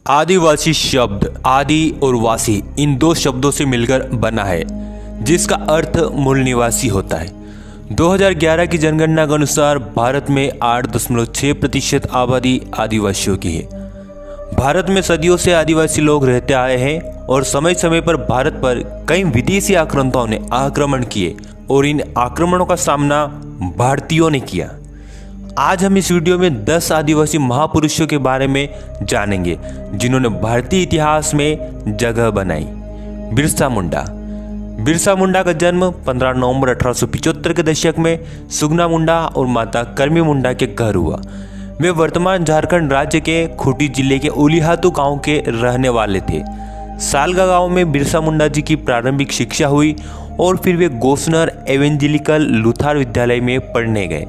आदिवासी शब्द आदि और वासी इन दो शब्दों से मिलकर बना है, जिसका अर्थ मूल निवासी होता है। 2011 की जनगणना के अनुसार भारत में 8.6% आबादी आदिवासियों की है। भारत में सदियों से आदिवासी लोग रहते आए हैं और समय समय पर भारत पर कई विदेशी आक्रांताओं ने आक्रमण किए और इन आक्रमणों का सामना भारतीयों ने किया। आज हम इस वीडियो में 10 आदिवासी महापुरुषों के बारे में जानेंगे जिन्होंने भारतीय इतिहास में जगह बनाई। बिरसा मुंडा का जन्म 15 नवंबर 1875 के दशक में सुगना मुंडा और माता कर्मी मुंडा के घर हुआ। वे वर्तमान झारखंड राज्य के खूंटी जिले के उलिहातू गांव के रहने वाले थे। सालगा गांव में बिरसा मुंडा जी की प्रारंभिक शिक्षा हुई और फिर वे गोसनर एवेंजेलिकल लुथार विद्यालय में पढ़ने गए।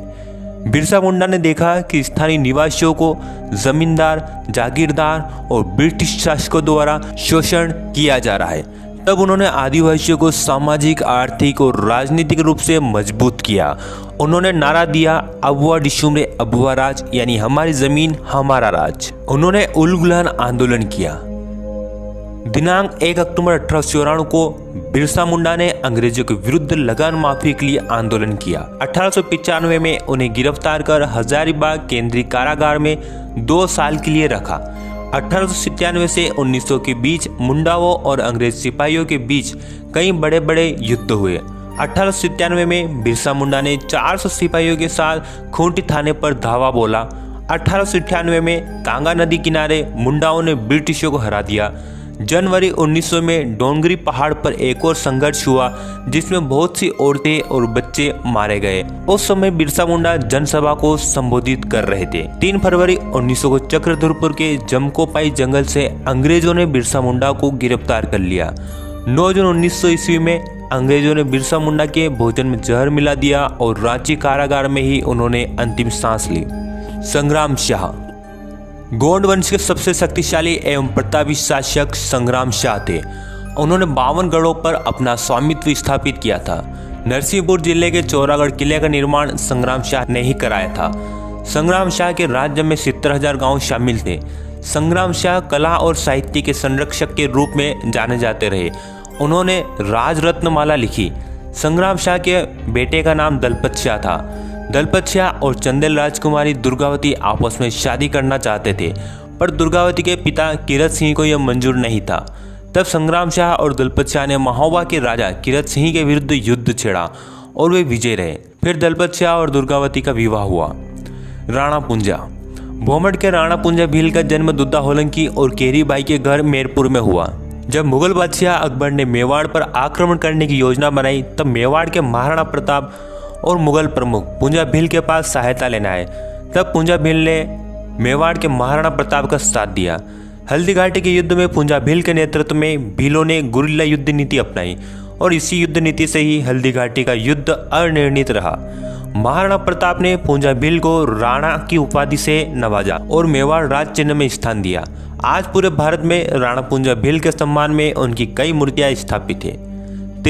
बिरसा मुंडा ने देखा कि स्थानीय निवासियों को जमींदार, जागीरदार और ब्रिटिश शासकों द्वारा शोषण किया जा रहा है। तब उन्होंने आदिवासियों को सामाजिक, आर्थिक और राजनीतिक रूप से मजबूत किया। उन्होंने नारा दिया, अबुआ डिशुमरे अबुआ राज, यानी हमारी जमीन हमारा राज। उन्होंने उलगुलान आंदोलन किया। दिनांक 1 अक्टूबर 1894 को बिरसा मुंडा ने अंग्रेजों के विरुद्ध लगान माफी के लिए आंदोलन किया। 1895 में उन्हें गिरफ्तार कर हजारीबाग केंद्रीय कारागार में 2 साल के लिए रखा। 1897 से 1900 के बीच मुंडाओं और अंग्रेज सिपाहियों के बीच कई बड़े बड़े युद्ध हुए। 1897 में बिरसा मुंडा ने 400 सिपाहियों के साथ खूंटी थाने पर धावा बोला। 1898 में कांगा नदी किनारे मुंडाओं ने ब्रिटिशों को हरा दिया। जनवरी 1900 में डोंगरी पहाड़ पर एक और संघर्ष हुआ जिसमें बहुत सी औरतें और बच्चे मारे गए। उस समय बिरसा मुंडा जनसभा को संबोधित कर रहे थे। 3 फरवरी 1900 को चक्रधरपुर के जमकोपाई जंगल से अंग्रेजों ने बिरसा मुंडा को गिरफ्तार कर लिया। 9 जून 1900 ईस्वी में अंग्रेजों ने बिरसा मुंडा के भोजन में जहर मिला दिया और रांची कारागार में ही उन्होंने अंतिम सांस ली। संग्राम शाह गोंड वंश के सबसे शक्तिशाली एवं प्रतापी शासक संग्राम शाह थे। उन्होंने 52 गढ़ों पर अपना स्वामित्व स्थापित किया था। नरसिंहपुर जिले के चौरागढ़ किले का निर्माण संग्राम शाह ने ही कराया था। संग्राम शाह के राज्य में 70,000 गांव शामिल थे। संग्राम शाह कला और साहित्य के संरक्षक के रूप में जाने जाते रहे। उन्होंने राजरत्नमाला लिखी। संग्राम शाह के बेटे का नाम दलपत शाह था। दलपत शाह और चंदेल राजकुमारी दुर्गावती आपस में शादी करना चाहते थे, पर दुर्गावती के पिता किरत सिंह को यह मंजूर नहीं था। तब संग्राम शाह और दलपत शाह ने महोबा के राजा किरत सिंह के विरुद्ध युद्ध छेड़ा और वे विजय रहे। फिर दलपत शाह और दुर्गावती का विवाह हुआ। राणा पुंजा भोमट के राणा पुंजा भील का जन्म दुद्दा होलंकी और केरी बाई के घर मेरपुर में हुआ। जब मुगल बादशाह अकबर ने मेवाड़ पर आक्रमण करने की योजना बनाई, तब मेवाड़ के महाराणा प्रताप और मुगल प्रमुख पुंजा भील के पास सहायता लेने आए। तब पुंजा भील ने मेवाड़ के महाराणा प्रताप का साथ दिया। हल्दी घाटी के युद्ध में पुंजा भील के नेतृत्व में भीलों ने गुरिल्ला युद्ध नीति अपनाई और इसी युद्ध नीति से ही हल्दी घाटी का युद्ध अनिर्णित रहा। महाराणा प्रताप ने पुंजा भील को राणा की उपाधि से नवाजा और मेवाड़ राज चिन्ह में स्थान दिया। आज पूरे भारत में राणा पुंजा भील के सम्मान में उनकी कई मूर्तियां स्थापित है।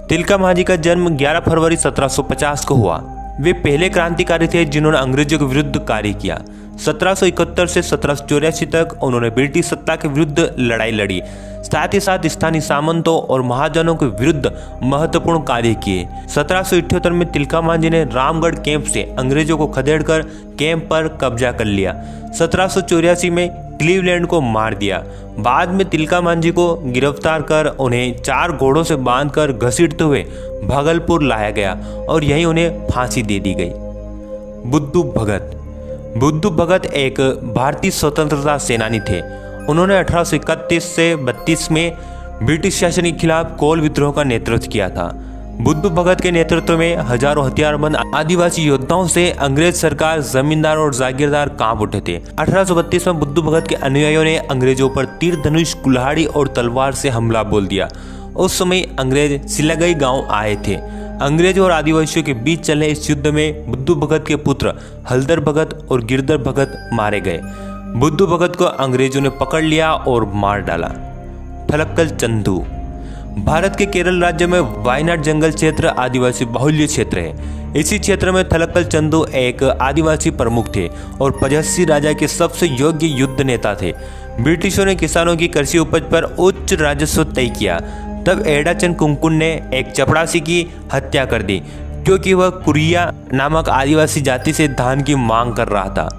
तिलका मांझी का जन्म 11 फरवरी 1750 को हुआ। वे पहले क्रांतिकारी थे जिन्होंने अंग्रेजों के विरुद्ध कार्य किया। 1771 से 1784 तक उन्होंने ब्रिटिश सत्ता के विरुद्ध लड़ाई लड़ी। साथ ही साथ स्थानीय सामंतों और महाजनों के विरुद्ध महत्वपूर्ण कार्य किए। 1778 में तिलका मांझी ने रामगढ़ कैंप से अंग्रेजों को खदेड़कर कैंप पर कब्जा कर लिया। 1784 में क्लीवलैंड को मार दिया। बाद में तिलका मांझी को गिरफ्तार कर उन्हें 4 घोड़ों से बांधकर घसीटते हुए भागलपुर लाया गया और यहीं उन्हें फांसी दे दी गई। बुद्धू भगत एक भारतीय स्वतंत्रता सेनानी थे। उन्होंने 1831 से 32 में ब्रिटिश शासन के खिलाफ कोल विद्रोह का नेतृत्व किया था। बुद्धू भगत के नेतृत्व में हजारों हथियारबंद आदिवासी योद्धाओं से अंग्रेज सरकार, जमींदार और जागीरदार कांप उठे थे। 1832 में बुद्धू भगत के अनुयायियों ने अंग्रेजों पर तीर धनुष, कुल्हाड़ी और तलवार से हमला बोल दिया। उस समय अंग्रेज सिलागई गांव आए थे। अंग्रेजों और आदिवासियों के बीच चले इस युद्ध में बुद्धू भगत के पुत्र हलदर भगत और गिरधर भगत मारे गए। बुद्धू भगत को अंग्रेजों ने पकड़ लिया और मार डाला। थलक्कल चंदू भारत के केरल राज्य में वायनाड जंगल क्षेत्र आदिवासी बाहुल्य क्षेत्र है। इसी क्षेत्र में थलक्कल चंदू एक आदिवासी प्रमुख थे और पजस्सी राजा के सबसे योग्य युद्ध नेता थे। ब्रिटिशों ने किसानों की कृषि उपज पर उच्च राजस्व तय किया। तब एडाचन कुंकुन ने एक चपड़ासी की हत्या कर दी क्योंकि वह कुरिया नामक आदिवासी जाति से धान की मांग कर रहा था।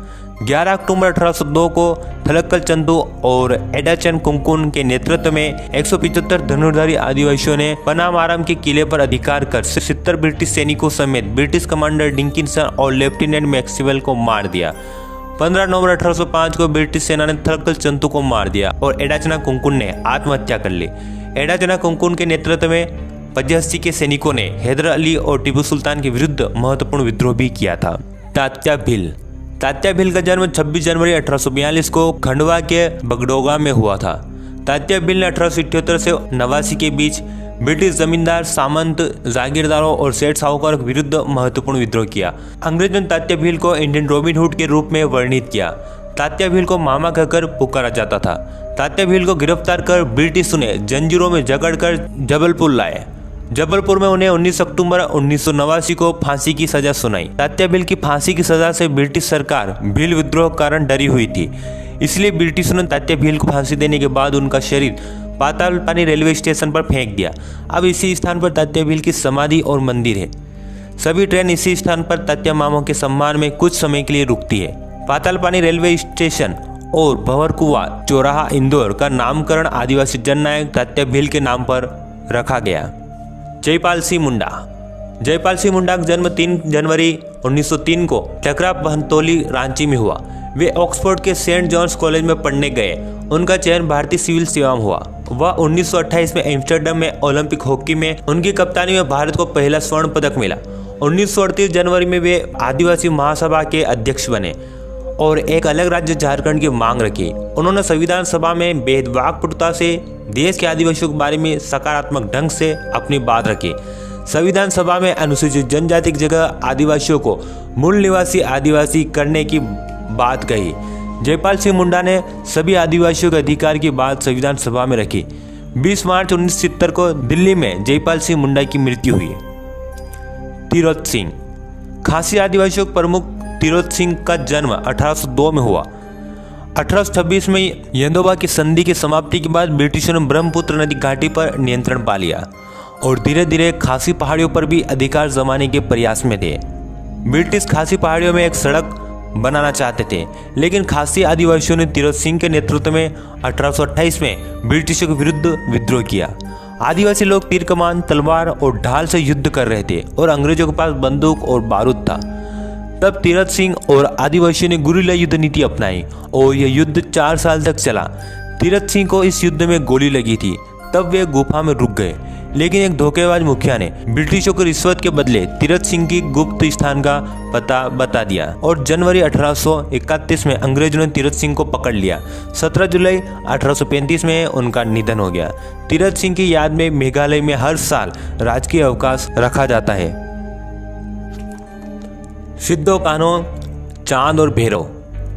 11 अक्टूबर 1802 को थलक्कल चंदू और एडाचन कुंकुन के नेतृत्व में 175 धनुर्धारी आदिवासियों ने पनामाराम के किले पर अधिकार कर 70 ब्रिटिश सैनिकों समेत ब्रिटिश कमांडर डिकिंसन और लेफ्टिनेंट मैक्सवेल को मार दिया। 15 नवंबर 1805 को ब्रिटिश सेना ने थलक्कल चंदू को मार दिया और एडाचना कुंकुन ने आत्महत्या कर ली। एडाचना कुंकुन के नेतृत्व में 85 के सैनिकों ने हैदर अली और टिपू सुल्तान के विरुद्ध महत्वपूर्ण विद्रोह भी किया था। तात्या भील का जन्म 26 जनवरी 1842 को खंडवा के बगडोगा में हुआ था। तात्या भील ने 1878 से 89 के बीच ब्रिटिश जमींदार, सामंत, जागीरदारों और सेठ साहूकारों के विरुद्ध महत्वपूर्ण विद्रोह किया। अंग्रेजों ने तात्या भील को इंडियन रॉबिन हुड के रूप में वर्णित किया। तात्या भील को मामा कहकर पुकारा जाता था। तात्या भील को गिरफ्तार कर ब्रिटिशों ने जंजीरों में जकड़कर जबलपुर लाए। जबलपुर में उन्हें 19 अक्टूबर 1989 को फांसी की सजा सुनाई। तात्या भील की फांसी की सजा से ब्रिटिश सरकार भील विद्रोह के कारण डरी हुई थी, इसलिए ब्रिटिशों ने तात्या भील को फांसी देने के बाद उनका शरीर पाताल पानी रेलवे स्टेशन पर फेंक दिया। अब इसी स्थान पर तात्या भील की समाधि और मंदिर है। सभी ट्रेन इसी स्थान पर तात्या मामों के सम्मान में कुछ समय के लिए रुकती है। पाताल पानी रेलवे स्टेशन और भंवरकुआ चौराहा इंदौर का नामकरण आदिवासी जननायक तात्या भील के नाम पर रखा गया। जयपाल सिंह मुंडा का जन्म 3 जनवरी 1903 को चकरा बहनतोली रांची में हुआ। वे ऑक्सफोर्ड के सेंट जॉन्स कॉलेज में पढ़ने गए। उनका चयन भारतीय सिविल सेवा में हुआ। वह 1928 में एम्स्टर्डम में ओलंपिक हॉकी में उनकी कप्तानी में भारत को पहला स्वर्ण पदक मिला। 1938 जनवरी में वे आदिवासी महासभा के अध्यक्ष बने और एक अलग राज्य झारखंड की मांग रखी। उन्होंने संविधान सभा में भेदभावपूर्णता से देश के आदिवासियों के बारे में सकारात्मक ढंग से अपनी बात रखी। संविधान सभा में अनुसूचित जनजाति की जगह आदिवासियों को मूल निवासी आदिवासी करने की बात कही। जयपाल सिंह मुंडा ने सभी आदिवासियों के अधिकार की बात संविधान सभा में रखी। 20 मार्च 1970 को दिल्ली में जयपाल सिंह मुंडा की मृत्यु हुई। तिरोत सिंह खासी आदिवासियों के प्रमुख तिरोत सिंह का जन्म 1802 में हुआ। 1826 में यंदोबा की संधि की समाप्ति के बाद ब्रिटिशों ने ब्रह्मपुत्र नदी घाटी पर नियंत्रण पा लिया और धीरे धीरे खासी पहाड़ियों पर भी अधिकार जमाने के प्रयास में थे। ब्रिटिश खासी पहाड़ियों में एक सड़क बनाना चाहते थे, लेकिन खासी आदिवासियों ने तिरोत सिंह के नेतृत्व में 1828 में ब्रिटिशों के विरुद्ध विद्रोह किया। आदिवासी लोग तीर कमान, तलवार और ढाल से युद्ध कर रहे थे और अंग्रेजों के पास बंदूक और बारूद था। तब तिरोत सिंह और आदिवासियों ने गुरिल्ला युद्ध नीति अपनाई और यह युद्ध 4 साल तक चला। तिरोत सिंह को इस युद्ध में गोली लगी थी। तब वे गुफा में रुक गए, लेकिन एक धोखेबाज मुखिया ने ब्रिटिशों को रिश्वत के बदले तिरोत सिंह की गुप्त स्थान का पता बता दिया और जनवरी 1831 में अंग्रेजों ने तिरोत सिंह को पकड़ लिया। 17 जुलाई 1835 में उनका निधन हो गया। तिरोत सिंह की याद में मेघालय में हर साल राजकीय अवकाश रखा जाता है। सिद्धो कान्हो, चांद और भैरव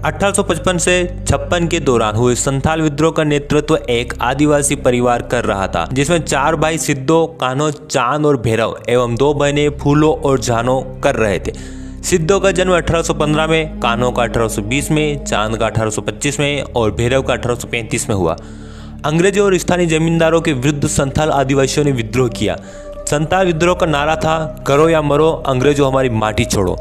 1855 से 56 के दौरान हुए संथाल विद्रोह का नेतृत्व एक आदिवासी परिवार कर रहा था, जिसमें 4 भाई सिद्धो, कान्हो, चांद और भैरव एवं 2 बहनें फूलो और जानो कर रहे थे। सिद्धो का जन्म 1815 में, कान्हो का 1820 में, चांद का 1825 में और भैरव का 1835 में हुआ। अंग्रेजों और स्थानीय जमींदारों के विरुद्ध संथाल आदिवासियों ने विद्रोह किया। संथाल विद्रोह का नारा था, करो या मरो, अंग्रेजों हमारी माटी छोड़ो।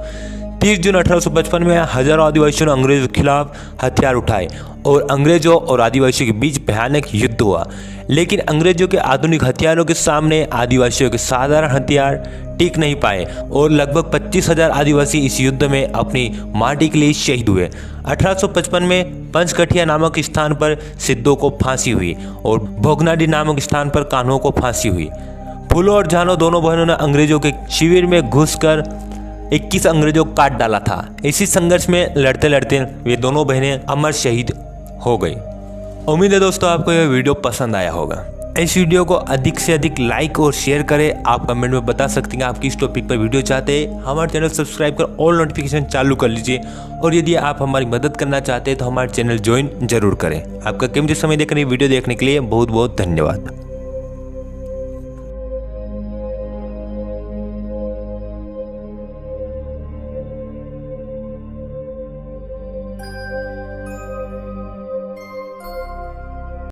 30 जून 1855 में हजारों आदिवासियों ने अंग्रेजों के खिलाफ हथियार उठाए और अंग्रेजों और आदिवासियों के बीच भयानक युद्ध हुआ। लेकिन अंग्रेजों के आधुनिक हथियारों के सामने आदिवासियों के साधारण हथियार टिक नहीं पाए और लगभग 25,000 आदिवासी इस युद्ध में अपनी माटी के लिए शहीद हुए। 1855 में पंचकठिया नामक स्थान पर सिद्धो को फांसी हुई और भोगनाडी नामक स्थान पर कान्हो को फांसी हुई। फूलो और जानो दोनों बहनों ने अंग्रेजों के शिविर में घुसकर 21 अंग्रेजों को काट डाला था। इसी संघर्ष में लड़ते लड़ते वे दोनों बहनें अमर शहीद हो गई। उम्मीद है दोस्तों आपको यह वीडियो पसंद आया होगा। इस वीडियो को अधिक से अधिक लाइक और शेयर करें। आप कमेंट में बता सकते हैं आप किस टॉपिक पर वीडियो चाहते हैं। हमारे चैनल सब्सक्राइब कर ऑल नोटिफिकेशन चालू कर लीजिए और यदि आप हमारी मदद करना चाहते हैं तो हमारे चैनल ज्वाइन जरूर करें। आपका कीमती समय देकर वीडियो देखने के लिए बहुत बहुत धन्यवाद।